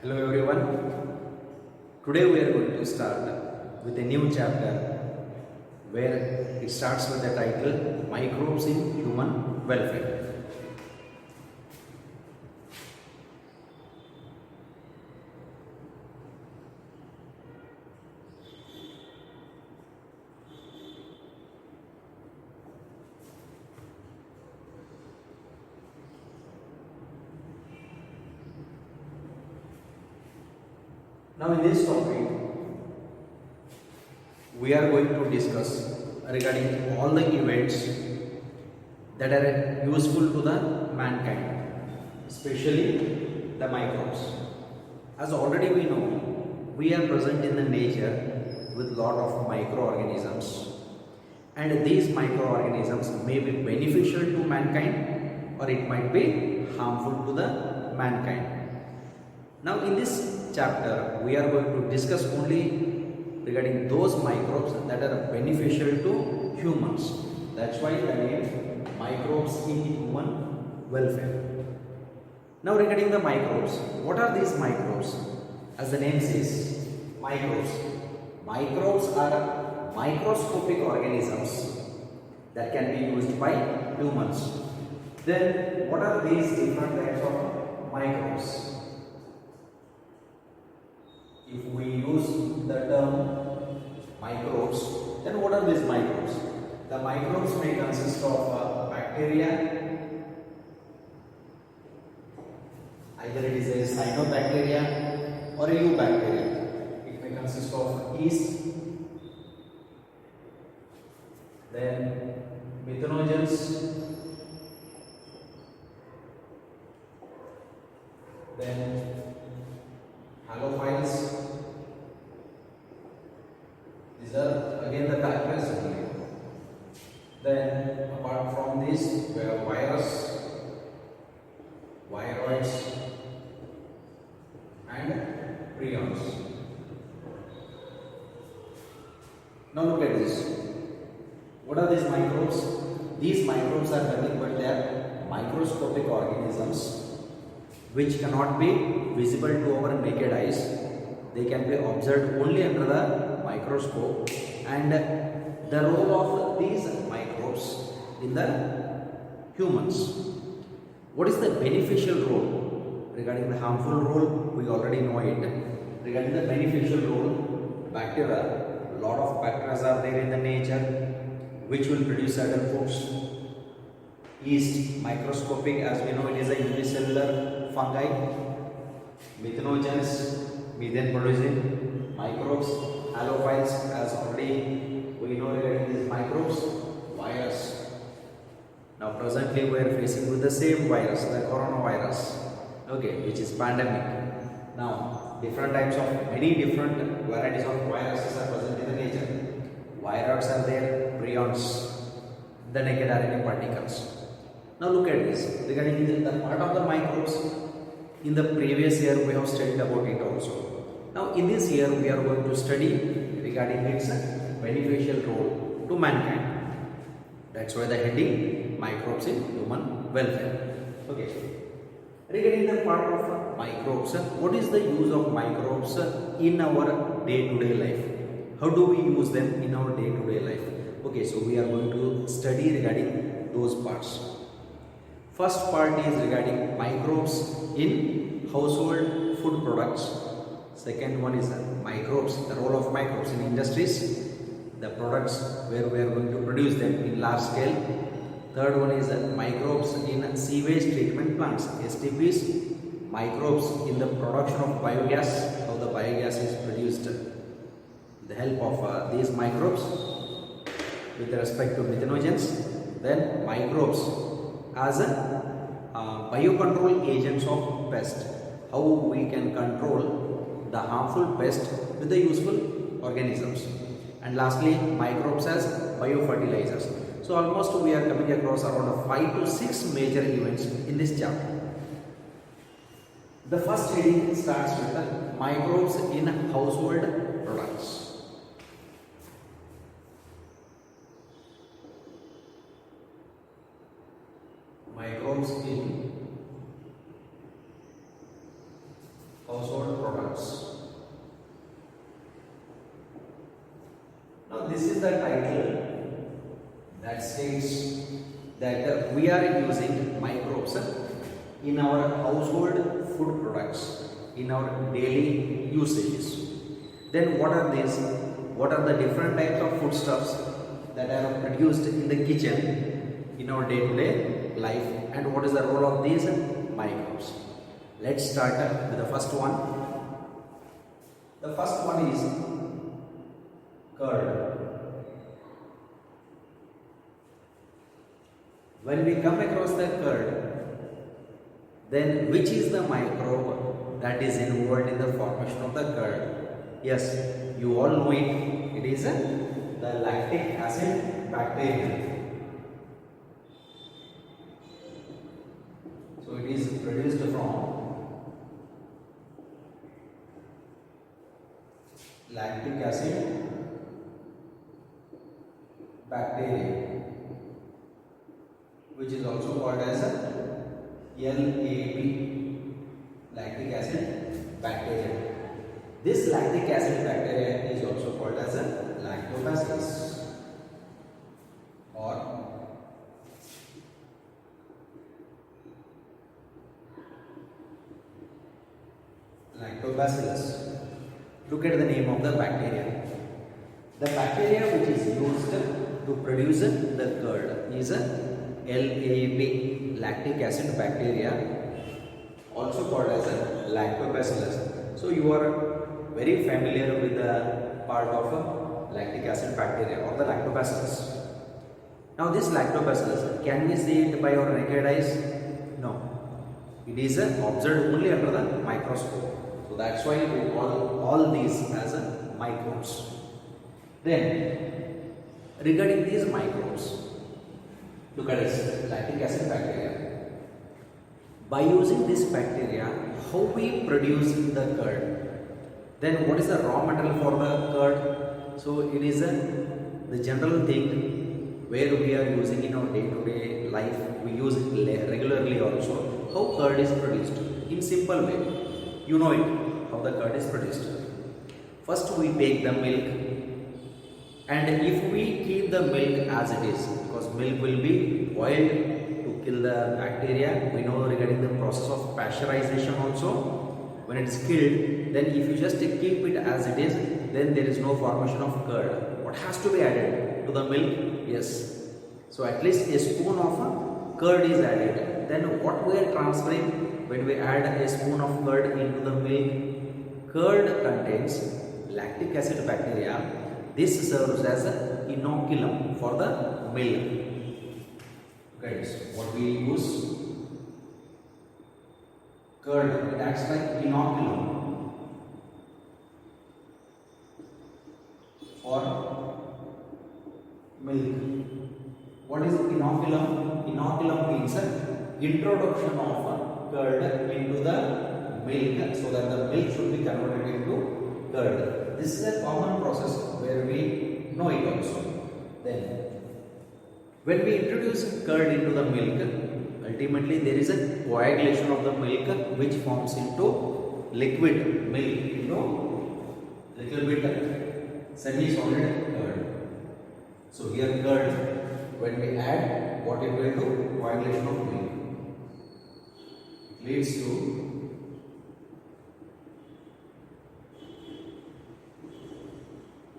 Hello everyone. Today we are going to start with a new chapter where it starts with the title Microbes in Human Welfare. Now in this topic we are going to discuss regarding all the events that are useful to the mankind, especially the microbes. As already we know, we are present in the nature with lot of microorganisms, and these microorganisms may be beneficial to mankind or it might be harmful to the mankind. Now in this chapter we are going to discuss only regarding those microbes that are beneficial to humans. That's why the name Microbes in Human Welfare. Now regarding the microbes, what are these microbes? As the name says, microbes. Microbes are microscopic organisms that can be used by humans. Then what are these different types of microbes? If we use the term microbes, then what are these microbes? The microbes may consist of bacteria, either it is a cyanobacteria or a eubacteria. It may consist of yeast, then methanogens, then halophiles. These are again the characters only. Then apart from this, we have virus, viroids, and prions. Now look at this. What are these microbes? These microbes are nothing but they are microscopic organisms which cannot be visible to our naked eyes. They can be observed only under the microscope, and the role of these microbes in the humans. What is the beneficial role? Regarding the harmful role, we already know it. Regarding the beneficial role, bacteria, a lot of bacteria are there in the nature which will produce certain foods. Yeast, microscopic, as we know, it is a unicellular fungi. Methanogens, methane producing microbes. Halophiles, as already we know regarding these microbes. Virus. Now presently we are facing with the same virus, the coronavirus, okay, which is pandemic. Now different types of, many different varieties of viruses are present in the nature. Viroids are there, prions, the naked RNA particles. Now look at this, regarding the part of the microbes, in the previous year we have studied about it also. Now in this year we are going to study regarding its beneficial role to mankind. That's why the heading Microbes in Human Welfare. Okay. Regarding the part of microbes, what is the use of microbes in our day-to-day life? How do we use them in our day-to-day life? Okay, so we are going to study regarding those parts. First part is regarding microbes in household food products. Second one is microbes, the role of microbes in industries, the products where we are going to produce them in large scale. Third one is microbes in sewage treatment plants, STPs, microbes in the production of biogas, how the biogas is produced with the help of these microbes with respect to methanogens. Then microbes as biocontrol agents of pest, how we can control the harmful pest with the useful organisms. And lastly, microbes as biofertilizers. So almost we are coming across around 5 to 6 major events in this chapter. The first heading starts with microbes in household products. Microbes in household this is the title that states that we are using microbes in our household food products, in our daily usages. Then what are these? What are the different types of foodstuffs that are produced in the kitchen in our day-to-day life, and what is the role of these microbes? Let's start with the first one. The first one is curd. When we come across the curd, then which is the microbe that is involved in the formation of the curd? Yes, you all know it. It is the lactic acid bacteria. So it is produced from lactic acid bacteria, which is also called as LAB, lactic acid bacteria. This lactic acid bacteria is also called as lactobacillus or lactobacillus. Look at the name of the bacteria. The bacteria which is used to produce the curd is LAB, lactic acid bacteria, also called as lactobacillus. So you are very familiar with the part of lactic acid bacteria or the lactobacillus. Now this lactobacillus, can we see it by our naked eyes? No. It is observed only under the microscope. So that's why we call all these as microbes. Then regarding these microbes, look at this lactic acid bacteria. By using this bacteria, how we produce the curd? Then what is the raw material for the curd? So it is the general thing where we are using in our day-to-day life. We use it regularly also. How curd is produced? In simple way, you know it, how the curd is produced. First we take the milk, and if we keep the milk as it is, because milk will be boiled to kill the bacteria, we know regarding the process of pasteurization also. When it is killed, then if you just keep it as it is, then there is no formation of curd. What has to be added to the milk? Yes. So at least a spoon of curd is added. Then what we are transferring when we add a spoon of curd into the milk? Curd contains lactic acid bacteria. This serves as an inoculum for the milk. Okay, so what we use? Curd, it acts like inoculum for milk. What is inoculum? Inoculum means introduction of curd into the milk so that the milk should be converted into curd. This is a common process where we know it also. Then, when we introduce curd into the milk, ultimately there is a coagulation of the milk which forms into liquid milk, little bit semi-solid curd. So here curd, when we add, what it will do? Coagulation of milk. It leads to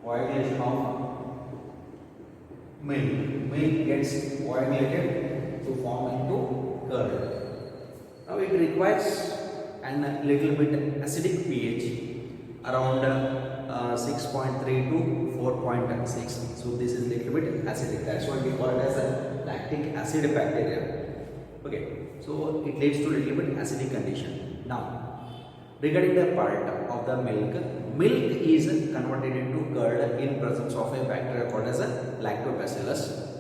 coagulation of milk. Milk gets coagulated to form into curd. Now it requires a little bit acidic pH around 6.3 to 4.6. So this is little bit acidic. That's why we call it as a lactic acid bacteria. Okay, so it leads to little bit acidic condition. Now, regarding the part of the milk is converted into curd in presence of a bacteria called as a lactobacillus.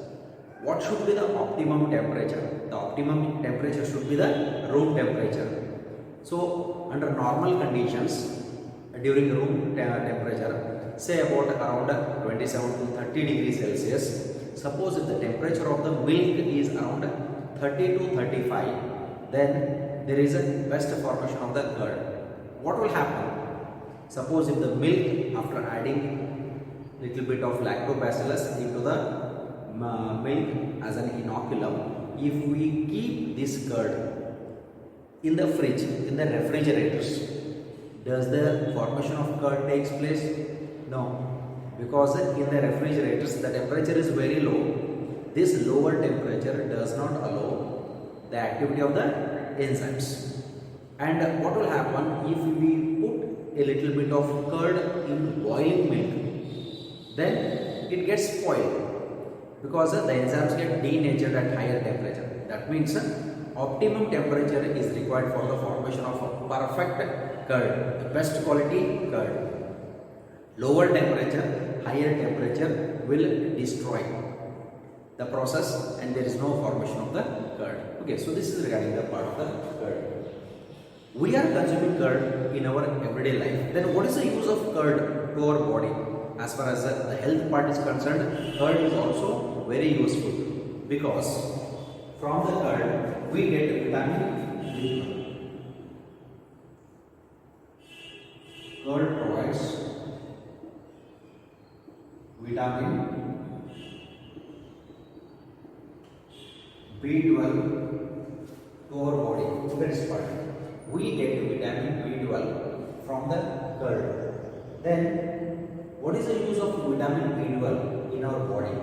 What should be the optimum temperature? The optimum temperature should be the room temperature. So under normal conditions, during room temperature, say about around 27 to 30 degrees Celsius, suppose if the temperature of the milk is around 30 to 35, then there is a best formation of the curd. What will happen? Suppose if the milk, after adding little bit of lactobacillus into the milk as an inoculum. If we keep this curd in the fridge, in the refrigerators, does the formation of curd takes place? No, because in the refrigerators the temperature is very low. This lower temperature does not allow the activity of the enzymes. And what will happen if we put a little bit of curd in boiling milk? Then it gets spoiled because the enzymes get denatured at higher temperature. That means optimum temperature is required for the formation of a perfect curd, the best quality curd. Lower temperature, higher temperature will destroy the process and there is no formation of the curd. Okay, so this is regarding the part of the curd. We are consuming curd in our everyday life. Then what is the use of curd to our body? As far as the health part is concerned, curd is also very useful because from the curd we get vitamin B. Curd provides vitamin B12 to our body. Look at this part. We get vitamin B12 from the curd. Then, what is the use of vitamin B12 in our body?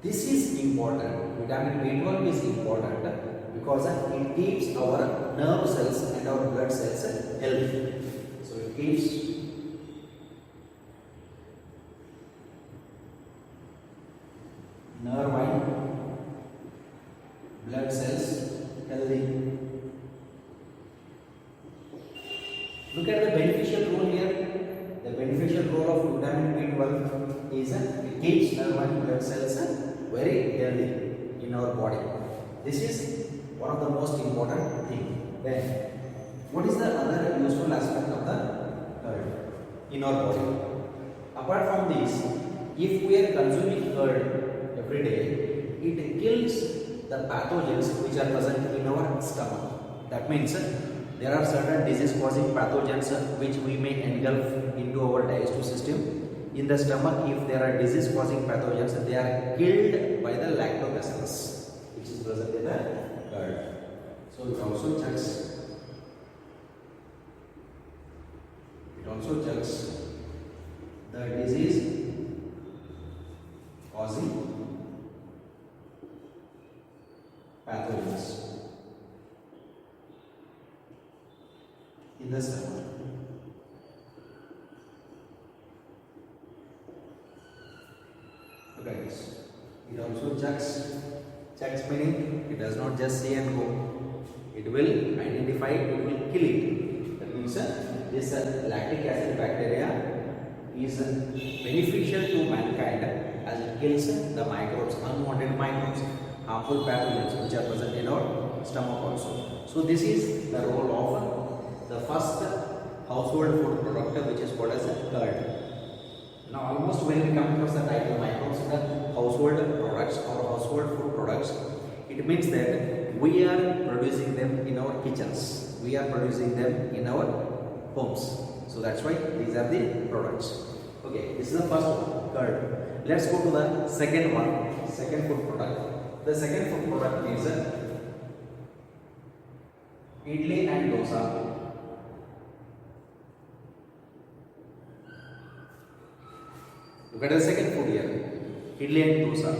This is important. Vitamin B12 is important because it keeps our nerve cells and our blood cells healthy. So, it keeps nerve and blood cells healthy. Look at the beneficial role here. The beneficial role of vitamin B12 is it keeps nerve and blood cells very healthy in our body. This is one of the most important thing. Then, what is the other useful aspect of the curd in our body? Apart from this, if we are consuming curd every day, it kills the pathogens which are present in our stomach. That means there are certain disease causing pathogens which we may engulf into our digestive system. In the stomach, if there are disease causing pathogens, they are killed by the lactobacillus which is present in the curd. So it also checks the disease causing pathogens in the stomach. Look at this. It also checks meaning it does not just see and go. It will identify, it will kill it. That means this lactic acid bacteria is beneficial to mankind as it kills the microbes, unwanted microbes, harmful pathogens which are present in our stomach also. So this is the role of the first household food product which is called as curd. Now almost when we come across the title microbes in the household products or household food products, it means that we are producing them in our kitchens. We are producing them in our homes. So that's why these are the products. Okay, this is the first one, curd. Let's go to the second one, second food product. The second food product is idli and dosa. Look at the second food here, idli and dosa.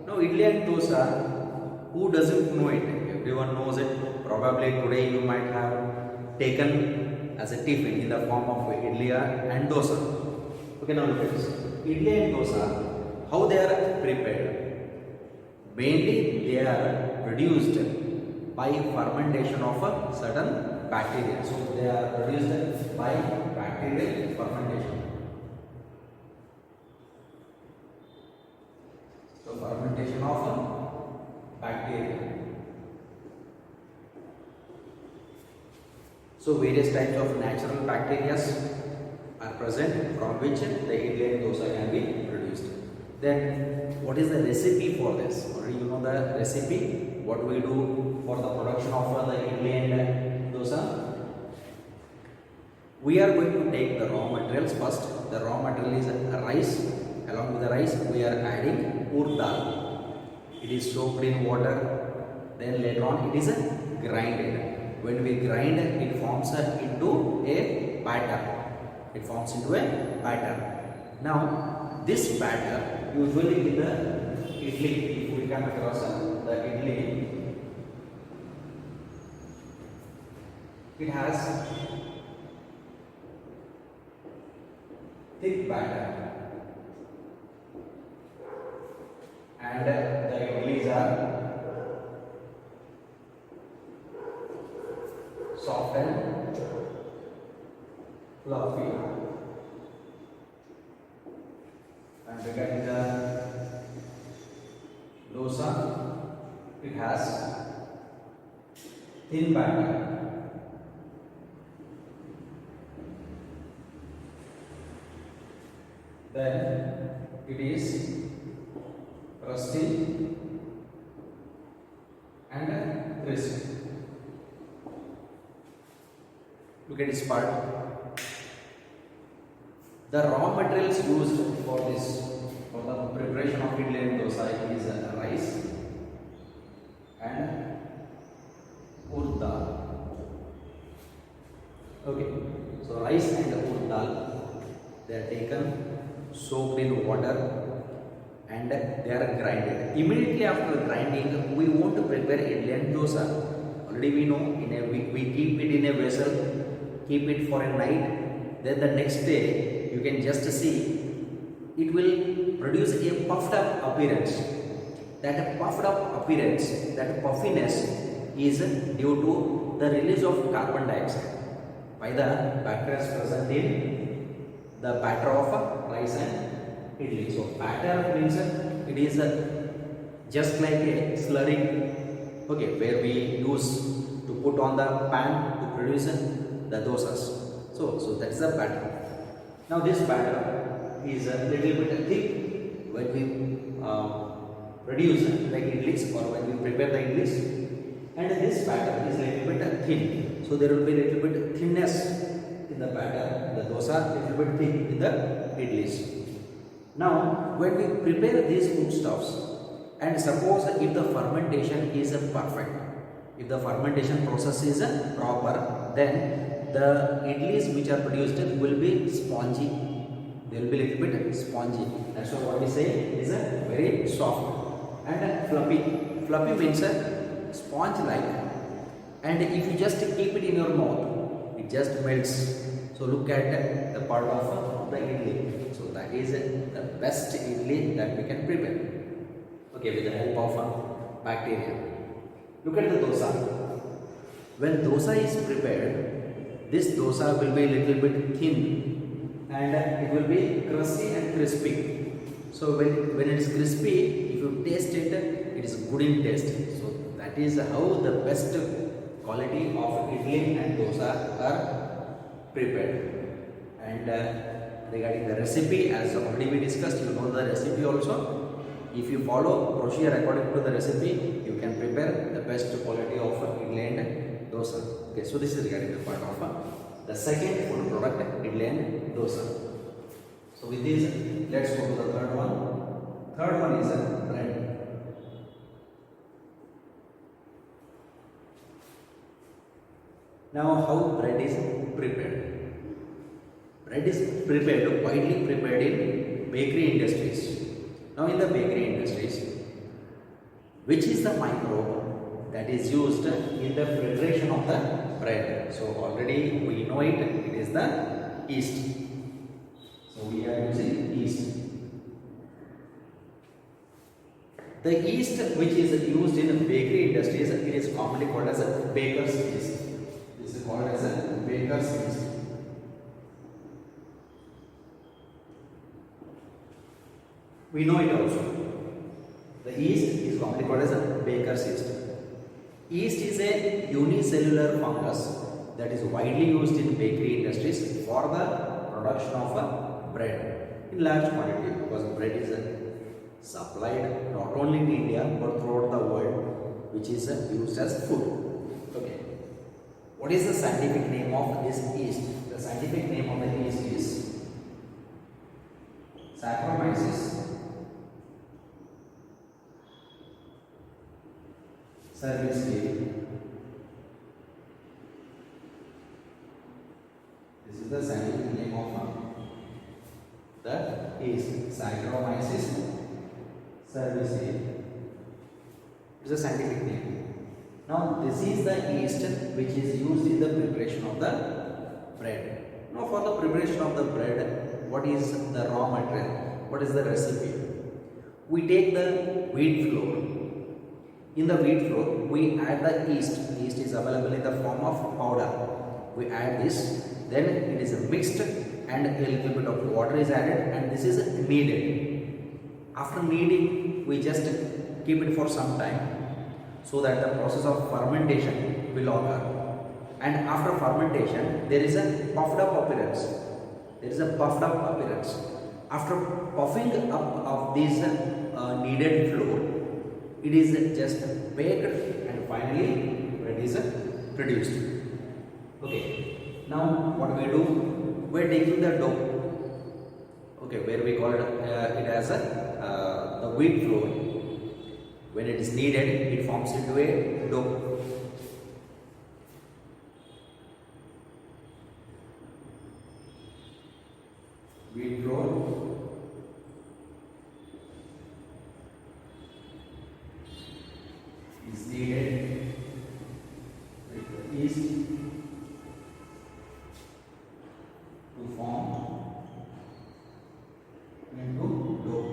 Now idli and dosa, who doesn't know it? Everyone knows it. Probably today you might have taken as a tiffin in the form of idli and dosa. Okay, now look at this. Idli and dosa, how they are prepared? Mainly they are produced by fermentation of a certain bacteria. So they are produced by bacterial fermentation. So fermentation of bacteria. So various types of natural bacteria are present from which the idli and dosa can be produced. Then what is the recipe for this? Already you know the recipe, what we do for the production of the idli and dosa. We are going to take the raw materials first. the raw material is rice. Along with the rice, we are adding urd dal. It is soaked in water. Then later on, it is grinded. When we grind, it forms into a batter. It forms into a batter. Now, this batter usually in the idli, if we come across the idli, it has thick batter. And the idlis are soft and fluffy. And regarding the dosa, it has thin batter. Then it is rusty and crisp. Look at this part. The raw materials used for the preparation of idli and dosa is rice and urd dal. Okay, so rice and urd dal, they are taken, soaked in water, and they are grinded. Immediately after grinding, we want to prepare idli and dosa. Already we know, we keep it in a vessel, keep it for a night. Then the next day, you can just see, it will produce a puffed up appearance. That puffed up appearance, that puffiness is due to the release of carbon dioxide by the bacteria present in the batter of rice and idli. So batter means it is just like a slurry, okay, where we use to put on the pan to produce the dosas. So that's the batter. Now this batter is a little bit thick when we produce like idlis or when we prepare the idlis, and this batter is a little bit thin. So there will be a little bit thinness in the batter, the dosa little bit thick in the idlis. Now, when we prepare these foodstuffs, and suppose if the fermentation is perfect, if the fermentation process is proper, then the idlis which are produced will be spongy. They will be little bit spongy. That's why what we say is very soft and fluffy. Fluffy means sponge-like. And if you just keep it in your mouth, it just melts. So look at the part of the idli. So that is the best idli that we can prepare. Okay, with the help of bacteria. Look at the dosa. When dosa is prepared, this dosa will be a little bit thin and it will be crusty and crispy. So when it is crispy, if you taste it, it is good in taste. So that is how the best quality of idli and dosa are prepared. And regarding the recipe, as already we discussed, you know the recipe also. If you follow procedure according to the recipe, you can prepare the best quality of idli and dosa. Okay, so this is regarding the part of the second food product, idli and dosa. So with this, let's go to the third one. Third one is bread. Now, how bread is prepared? Bread is prepared, widely prepared in bakery industries. Now, in the bakery industries, which is the microbe that is used in the preparation of the bread? So, already we know it, it is the yeast. So, we are using yeast. The yeast which is used in bakery industries, it is commonly called as a baker's yeast. This is called as a baker's yeast. We know it also. The yeast is commonly called as a baker's yeast. Yeast is a unicellular fungus that is widely used in bakery industries for the production of bread in large quantity, because bread is supplied not only in India but throughout the world, which is used as food. Okay. What is the scientific name of this yeast? The scientific name of the yeast is Saccharomyces cerevisiae. This is the scientific name of the yeast. Saccharomyces cerevisiae. It's a scientific name. Now this is the yeast which is used in the preparation of the bread. Now for the preparation of the bread, what is the raw material? What is the recipe? We take the wheat flour. In the wheat flour, we add the yeast. Yeast is available in the form of powder. We add this, then it is mixed and a little bit of water is added and this is kneaded. After kneading, we just keep it for some time so that the process of fermentation will occur. And after fermentation, there is a puffed up appearance. After puffing up of this kneaded flour, it is just baked and finally bread is produced. Okay. Now what we do? We are taking the dough. Okay, where we call it as the wheat flour. When it is kneaded, it forms into a dough. Wheat flour is kneaded with the yeast to form into dough.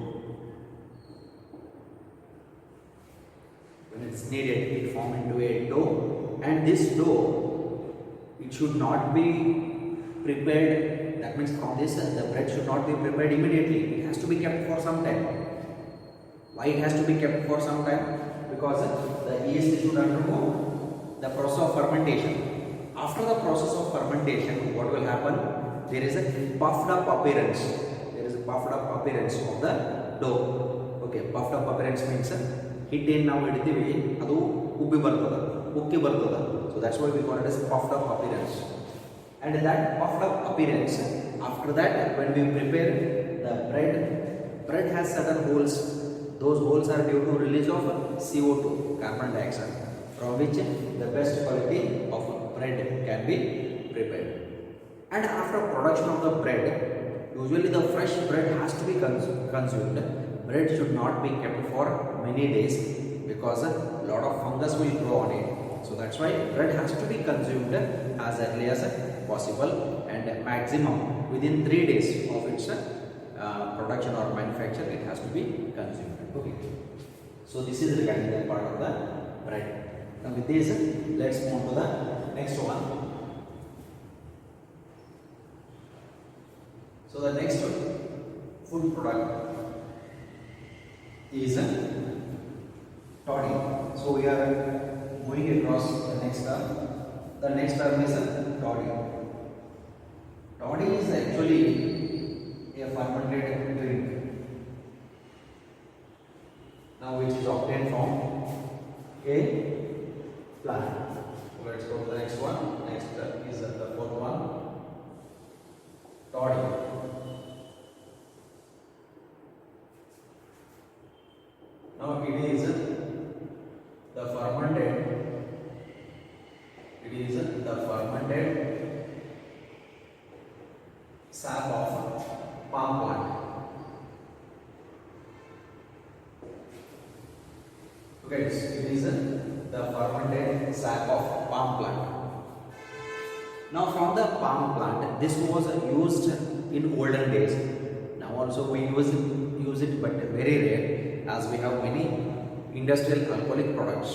When it's kneaded, it forms into a dough, and this dough, it should not be prepared. That means from this, the bread should not be prepared immediately. It has to be kept for some time. Why it has to be kept for some time? Because the yeast should undergo the process of fermentation. After the process of fermentation, what will happen? There is a puffed up appearance. Of the dough. Okay, puffed up appearance means ಹಿಟ್ಟು ಏನು ನಾವು ಹಿಡಿತೀವಿ ಅದು ಉಬ್ಬಿ ಬರ್ತದೆ, ಉಕ್ಕಿ ಬರ್ತದೆ. So that's why we call it as puffed up appearance. And that puffed up appearance, after that, when we prepare the bread has certain holes. Those holes are due to release of CO2, carbon dioxide, from which the best quality of bread can be prepared. And after production of the bread, usually the fresh bread has to be consumed. Bread should not be kept for many days because a lot of fungus will grow on it. So that's why bread has to be consumed as early as possible, and maximum within 3 days of its production or manufacture, it has to be consumed. Okay. So this is regarding that part of the bread. Now with this, let's move to the next one. So the next food product is toddy. So we are moving across the next term. The next term is toddy. Toddy is actually a fermented drink. Now which is obtained from a plant. So let's go to the next one. Next is the fourth one. Toddy. Now it is the fermented sap of palm plant. Okay, it is the fermented sap of palm plant. Now from the palm plant, this was used in olden days. Now also we use it, but very rare, as we have many industrial alcoholic products.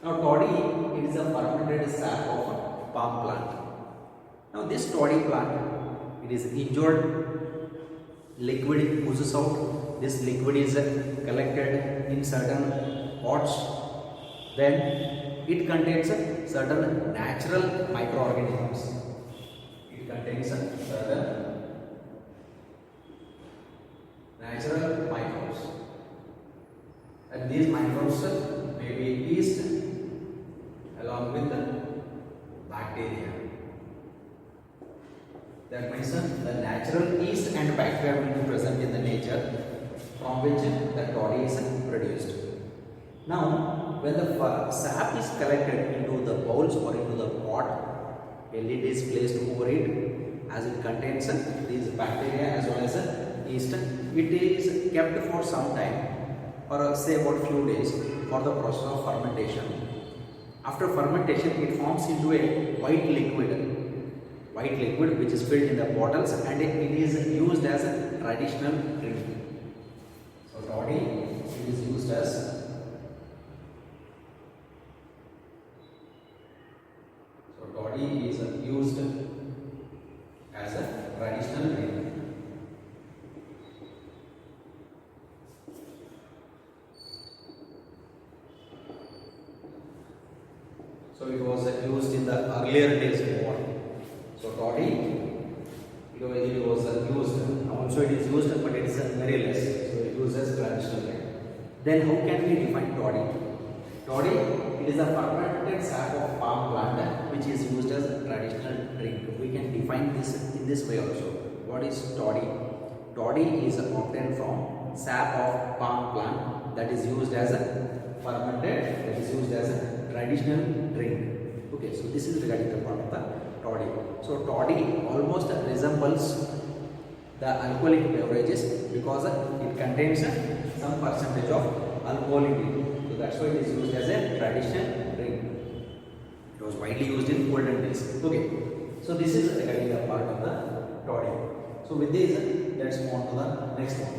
Now toddy, it is a fermented sap of palm plant. Now this toddy plant, it is injured, liquid oozes out. This liquid is collected in certain pots. Then it contains certain natural microorganisms. It contains certain natural microbes. And these microbes may be yeast along with the bacteria. That means the natural yeast and bacteria will be present in the nature from which the toddy is produced. Now, when the sap is collected into the bowls or into the pot, a lid is placed over it as it contains these bacteria as well as yeast. It is kept for some time or say about few days for the process of fermentation. After fermentation, it forms into a white liquid which is filled in the bottles and it is used as a traditional drink. So toddy it is used as a traditional drink. So it was used in the earlier days more. So toddy it was used. Also it is used, but it is very less. So it used as traditional drink. Then how can we define toddy? Toddy it is a fermented sap of palm plant which is used as a traditional drink. We can define this in this way also. What is toddy? Toddy is obtained from sap of palm plant that is used as a fermented, that is used as a traditional drink. Okay, so this is regarding the part of the toddy. So toddy almost resembles the alcoholic beverages because it contains some percentage of alcohol in it. So that's why it is used as a traditional drink. It was widely used in olden days. Okay, so this is regarding the part of the toddy. So with this, let's move on to the next one.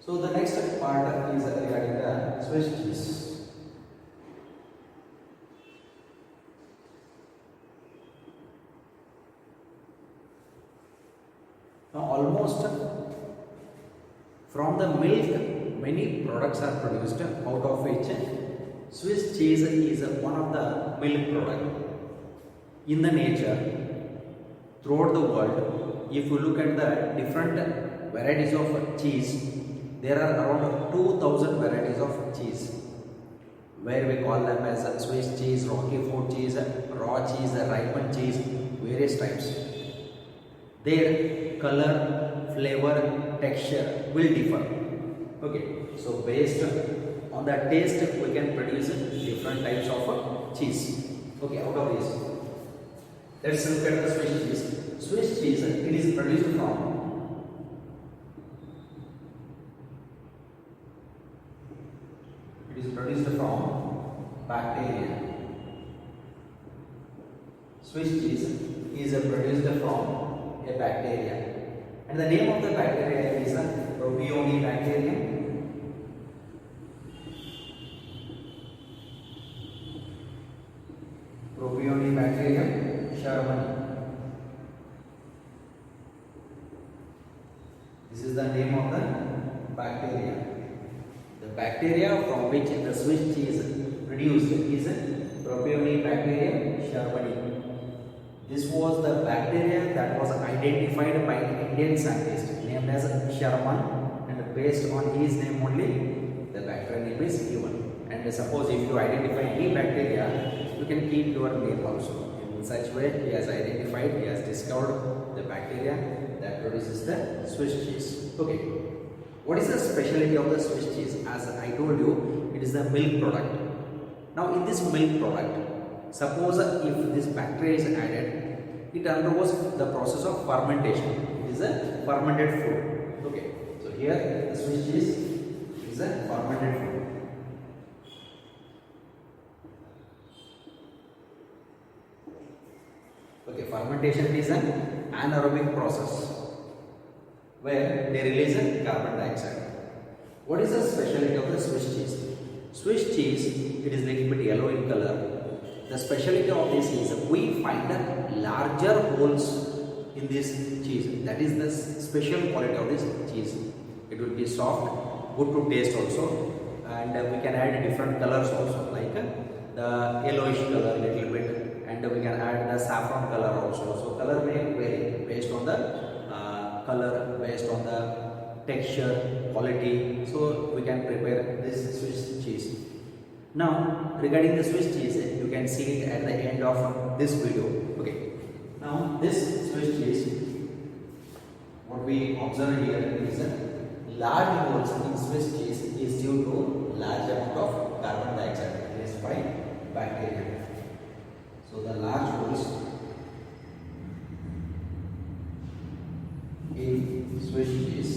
So the next part is regarding the Swiss cheese. Now almost from the milk many products are produced, out of which Swiss cheese is one of the milk product. In the nature, throughout the world, if you look at the different varieties of cheese, there are around 2000 varieties of cheese, where we call them as Swiss cheese, Roquefort cheese, raw cheese, ripened cheese, various types. Their color, flavor, texture will differ. Okay, so based on the taste, we can produce different types of cheese. Okay, out of this, let's look at the Swiss cheese. Swiss cheese, it is produced from bacteria. Swiss cheese is produced from a bacteria, and the name of the bacteria is Propionibacterium. Propionibacterium shermani. This is the name of the bacteria. The bacteria from which the Swiss cheese produced is Propionibacterium shermani. This was the bacteria that was identified by an Indian scientist named as Sherman, and based on his name only the bacteria name is given. And suppose if you identify any bacteria, you can keep your name also. In such way, he has identified, he has discovered the bacteria that produces the Swiss cheese. Okay, what is the specialty of the Swiss cheese? As I told you, it is the milk product. Now in this milk product, suppose if this bacteria is added, it undergoes the process of fermentation. It is a fermented food. Okay, so here the Swiss cheese is a fermented food. Okay, fermentation is an anaerobic process where they release carbon dioxide. What is the specialty of the Swiss cheese? Swiss cheese, it is little bit yellow in color. The specialty of this is we find larger holes in this cheese. That is the special quality of this cheese. It will be soft, good to taste also, and we can add different colors also, like the yellowish color little bit, and we can add the saffron color also. So color may vary based on the color, based on the texture, quality. So we can prepare this Swiss cheese. Now regarding the Swiss cheese, you can see it at the end of this video. Okay, Now this Swiss cheese, what we observe here is a large holes in Swiss cheese is due to large amount of carbon dioxide released by bacteria. So the large holes in Swiss cheese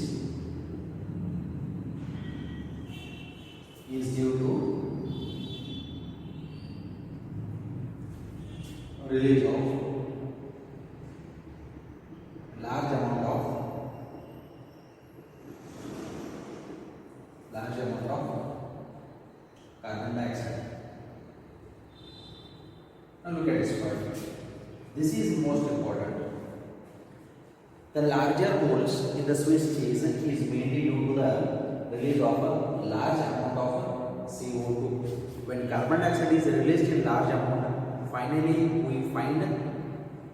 is due to release of large amount of carbon dioxide. Now look at this part. This is most important. The larger holes in the Swiss cheese is mainly due to the release of a large amount of CO2. When carbon dioxide is released in large amount, finally we find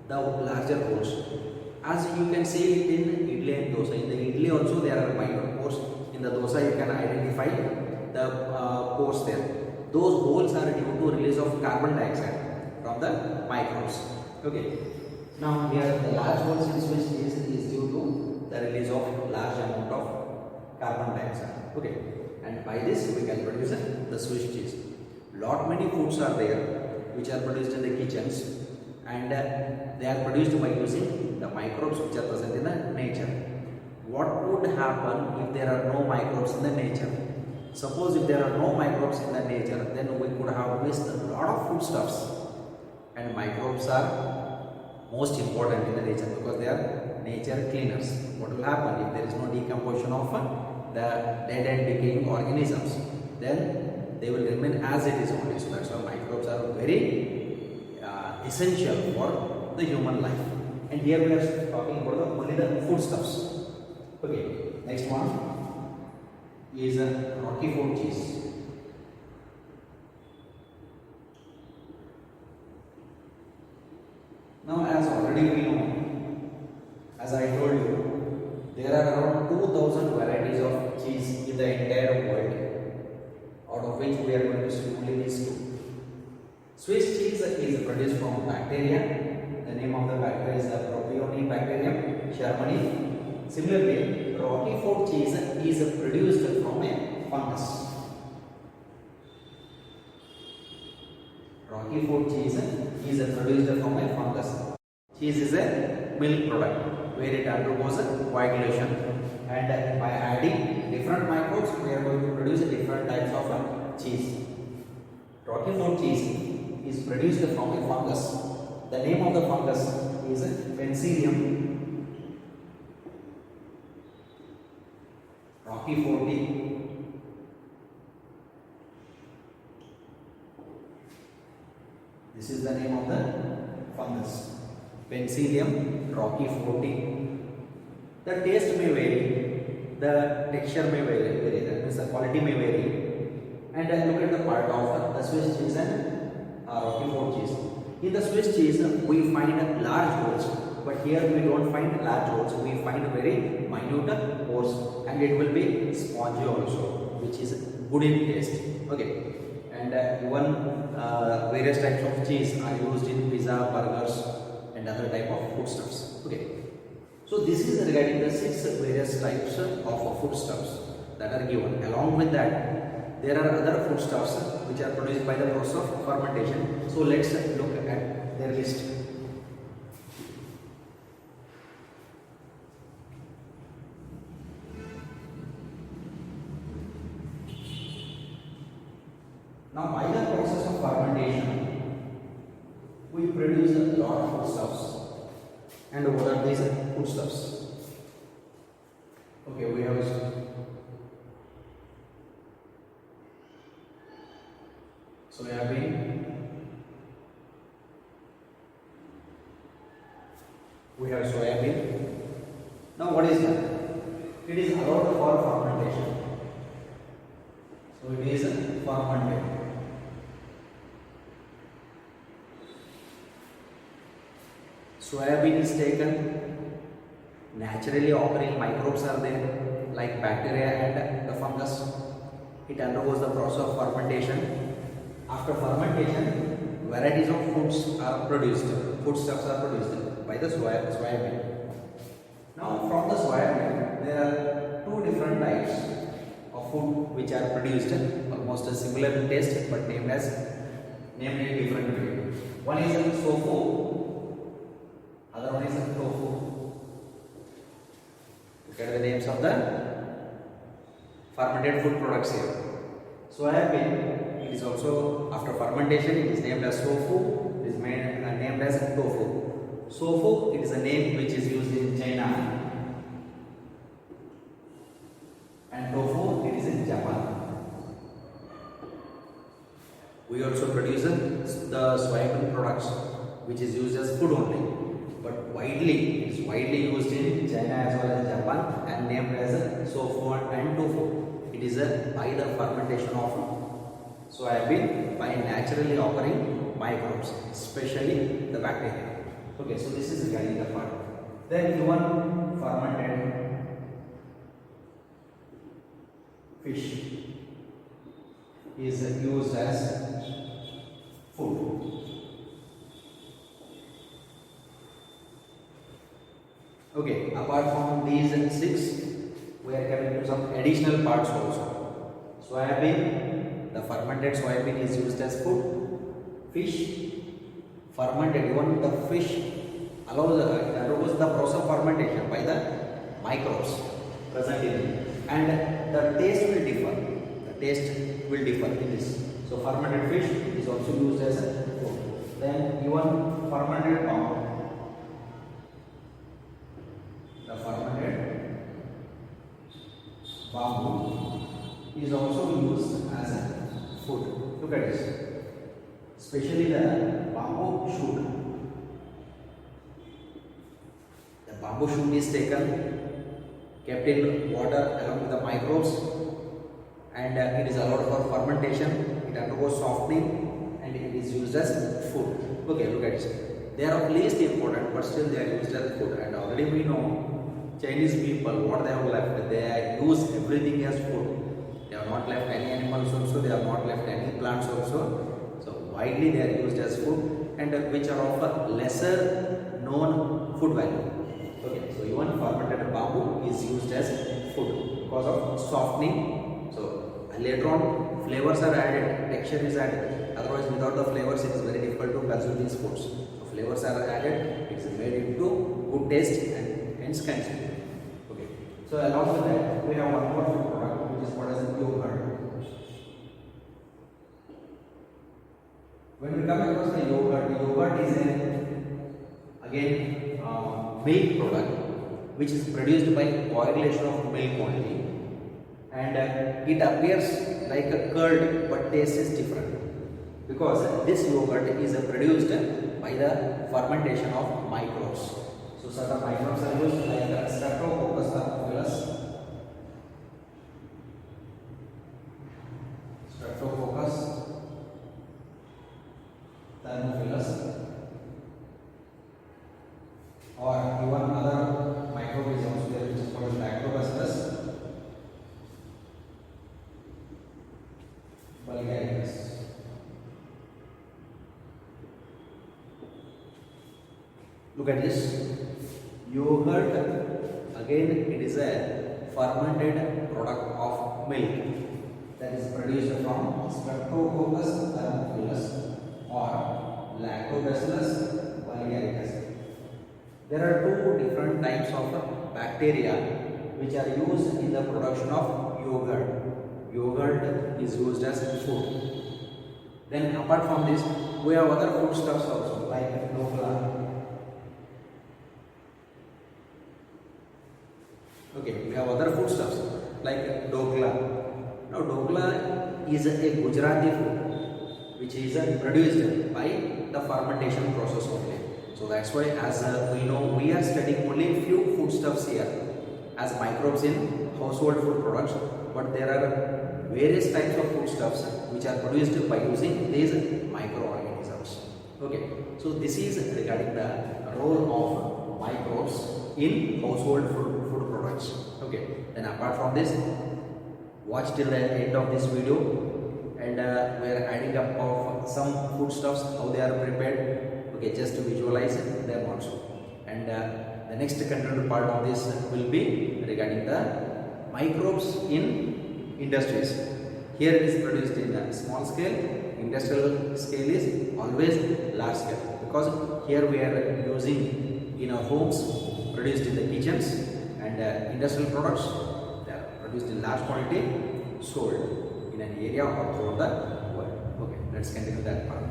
the larger holes. As you can see it in idli and dosa. In the idli also there are minor pores. In the dosa you can identify the pores there. Those holes are due to release of carbon dioxide from the microbes. Okay. Now here the large holes in Swiss cheese is due to the release of large amount of carbon dioxide. Okay. And by this we can produce the Swiss cheese. Lot many foods are there which are produced in the kitchens, and they are produced by using the microbes which are present in the nature. What would happen if there are no microbes in the nature? Suppose if there are no microbes in the nature, then we could have missed a lot of foodstuffs. And microbes are most important in the nature because they are nature cleaners. What will happen if there is no decomposition of the dead and decaying organisms? Then they will remain as it is only. So that's why microbes are very essential for the human life. And here we are talking about only the foodstuffs. Okay, next one is Roquefort cheese. Now, as already we know, as I told you, there are around 2000 varieties of cheese in the entire world, out of which we are going to see only these two. Swiss cheese is produced from bacteria. The name of the bacteria is the Propionibacterium shermani. Similarly, Roquefort cheese is produced from a fungus. Roquefort cheese is produced from a fungus. Cheese is a milk product where it undergoes coagulation, and by adding different microbes, we are going to produce different types of cheese. Roquefort cheese is produced from a fungus. The name of the fungus is Penicillium roqueforti. This is the name of the fungus, Penicillium roqueforti. The taste may vary, the texture may vary, that means the quality may vary. And look at the part of the Swiss cheese and Roquefort cheese. In the Swiss cheese, we find large holes, but here we don't find large holes. We find very minute pores, and it will be spongy also, which is good in taste. Okay, and even various types of cheese are used in pizza, burgers, and other type of foodstuffs. Okay, so this is regarding the 6 various types of foodstuffs that are given. Along with that, there are other foodstuffs which are produced by the process of fermentation. So let's look at their list. Now, by the process of fermentation, we produce a lot of foodstuffs. And what are these foodstuffs? Okay, we have soybean, Now what is that? It is allowed for fermentation. So it is fermented. Soybean is taken, naturally occurring microbes are there like bacteria and the fungus. It undergoes the process of fermentation. After fermentation, varieties of foods are produced, foodstuffs are produced. by the soybean. Now from the soybean there are two different types of food which are produced, almost similar in taste but named in different way. One is tofu, other one is tofu. Look at the names of the fermented food products here. Soybean, it is also after fermentation it is named as tofu, it is named as tofu. Tofu, it is a name which is used in China, and tofu, it is in Japan. We also produce the soybean products which is used as food only, but it is widely used in China as well as Japan and named as tofu and tofu. It is by the fermentation of soybean by naturally occurring microbes, especially the bacteria. Okay, so this is regarding the part. Then even fermented fish is used as food. Okay, apart from these six, we are coming to some additional parts also. Soybean, the fermented soybean is used as food. Fish, fermented, even the fish undergoes the process of fermentation by the microbes present in it, and the taste will differ. The taste will differ in this. So fermented fish is also used as a food. Then even fermented bamboo. The fermented bamboo is also used as a food. Look at this. Especially the bamboo shoot. The bamboo shoot is taken, kept in water along with the microbes, and it is allowed for fermentation. It undergoes softening and it is used as food. Okay, look at this. They are of least important, but still they are used as food. And already we know Chinese people, what they have left, they use everything as food. They have not left any animals also, they have not left any plants also. So widely they are used as food, and which are of a lesser known food value. Okay, so even fermented bamboo is used as food because of softening. So later on flavors are added, texture is added. Otherwise without the flavors it is very difficult to consume these foods. So flavors are added, it is made into good taste and hence consumed. Okay, so along with that we have one more food product which is called as yogurt. When we come across the yogurt is again milk product which is produced by coagulation of milk only, and it appears like a curd but taste is different because this yogurt is produced by the fermentation of microbes. So certain microbes are used like Streptococcus thermophilus, or even other microbe is also there which is called Lactobacillus vulgaris. Look at this yogurt. Again, it is a fermented product of milk that is produced from Streptococcus thermophilus or Lactobacillus vulgaris. There are two different types of bacteria which are used in the production of yogurt. Yogurt is used as food. Then apart from this, we have other foodstuffs also like dokla. Okay, we have other foodstuffs like dokla. Now dokla is a Gujarati food which is produced by the fermentation process only. So that's why, as we know, we are studying only few foodstuffs here as microbes in household food products, but there are various types of foodstuffs which are produced by using these microorganisms. Okay, so this is regarding the role of microbes in household food products. Okay, then apart from this, watch till the end of this video, and we are adding up of some foodstuffs, how they are prepared. Okay, just to visualize them also. And the next content part of this will be regarding the microbes in industries. Here it is produced in a small scale. Industrial scale is always large scale, because here we are using in our homes, produced in the kitchens, and industrial products, they are produced in large quantity, sold in an area or throughout the world. Okay, let's continue that part.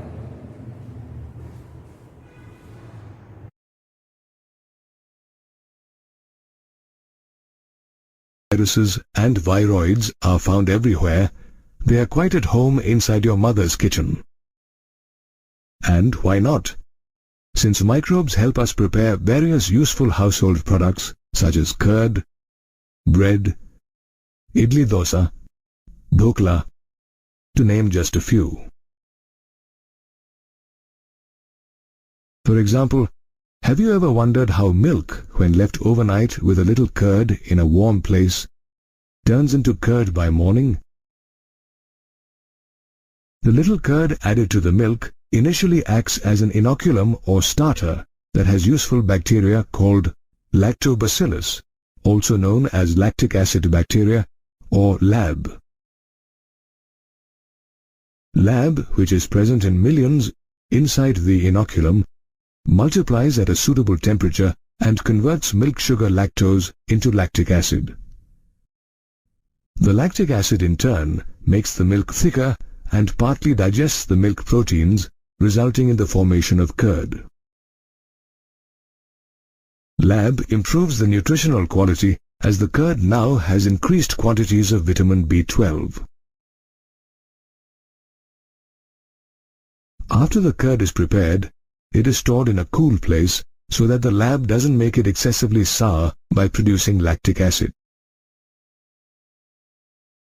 Viruses and viroids are found everywhere. They are quite at home inside your mother's kitchen. And why not? Since microbes help us prepare various useful household products such as curd, bread, idli dosa, dhokla, to name just a few. For example, have you ever wondered how milk, when left overnight with a little curd in a warm place, turns into curd by morning? The little curd added to the milk initially acts as an inoculum or starter that has useful bacteria called lactobacillus, also known as lactic acid bacteria or LAB. LAB, which is present in millions inside the inoculum, multiplies at a suitable temperature and converts milk sugar lactose into lactic acid. The lactic acid in turn makes the milk thicker and partly digests the milk proteins, resulting in the formation of curd. LAB improves the nutritional quality as the curd now has increased quantities of vitamin B12. After the curd is prepared, it is stored in a cool place so that the LAB doesn't make it excessively sour by producing lactic acid.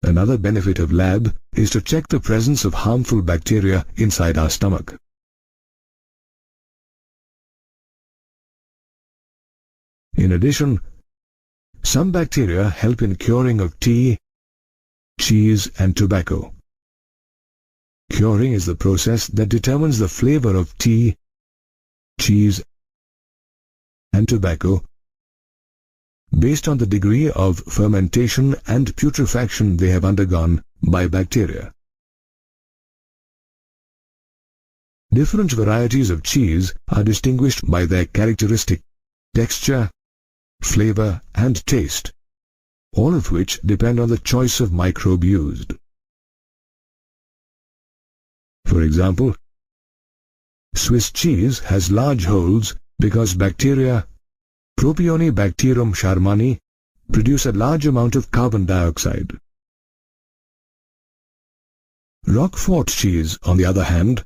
Another benefit of LAB is to check the presence of harmful bacteria inside our stomach. In addition, some bacteria help in curing of tea, cheese, and tobacco. Curing is the process that determines the flavor of tea, cheese, and tobacco based on the degree of fermentation and putrefaction they have undergone by bacteria. Different varieties of cheese are distinguished by their characteristic texture, flavor, and taste, all of which depend on the choice of microbe used. For example, Swiss cheese has large holes because bacteria Propionibacterium sharmani produce a large amount of carbon dioxide. Roquefort cheese, on the other hand,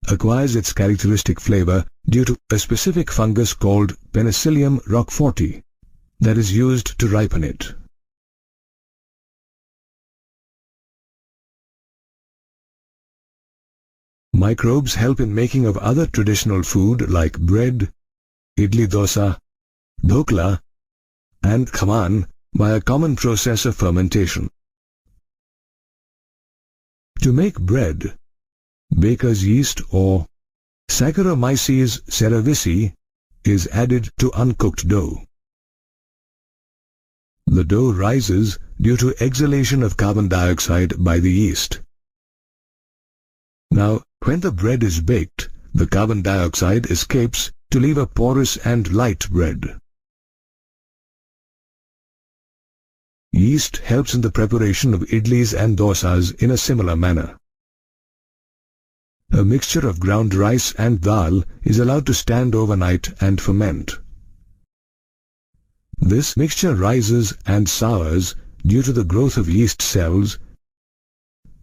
acquires its characteristic flavor due to a specific fungus called Penicillium roqueforti that is used to ripen it. Microbes help in making of other traditional food like bread, idli dosa, dhokla, and khaman by a common process of fermentation. To make bread, baker's yeast or Saccharomyces cerevisiae is added to uncooked dough. The dough rises due to exhalation of carbon dioxide by the yeast. Now, when the bread is baked, the carbon dioxide escapes to leave a porous and light bread. Yeast helps in the preparation of idlis and dosas in a similar manner. A mixture of ground rice and dal is allowed to stand overnight and ferment. This mixture rises and sours due to the growth of yeast cells,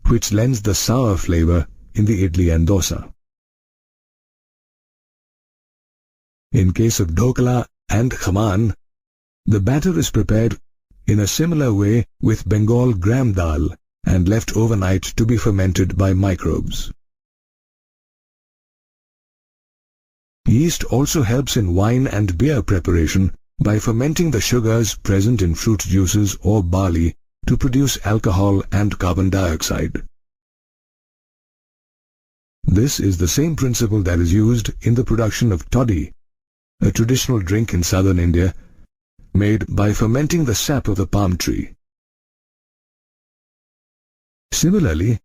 which lends the sour flavor in the idli and dosa. In case of dhokla and khaman, the batter is prepared in a similar way with Bengal gram dal and left overnight to be fermented by microbes. Yeast also helps in wine and beer preparation by fermenting the sugars present in fruit juices or barley to produce alcohol and carbon dioxide. This is the same principle that is used in the production of toddy, a traditional drink in southern India, made by fermenting the sap of the palm tree. Similarly,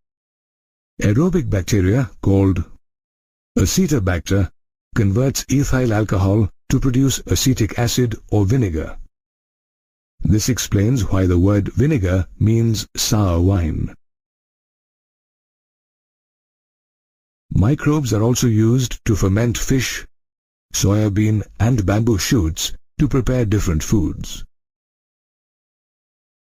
aerobic bacteria called Acetobacter converts ethyl alcohol to produce acetic acid or vinegar. This explains why the word vinegar means sour wine. Microbes are also used to ferment fish, soybean and bamboo shoots to prepare different foods.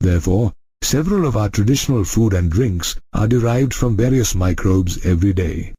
Therefore, several of our traditional food and drinks are derived from various microbes every day.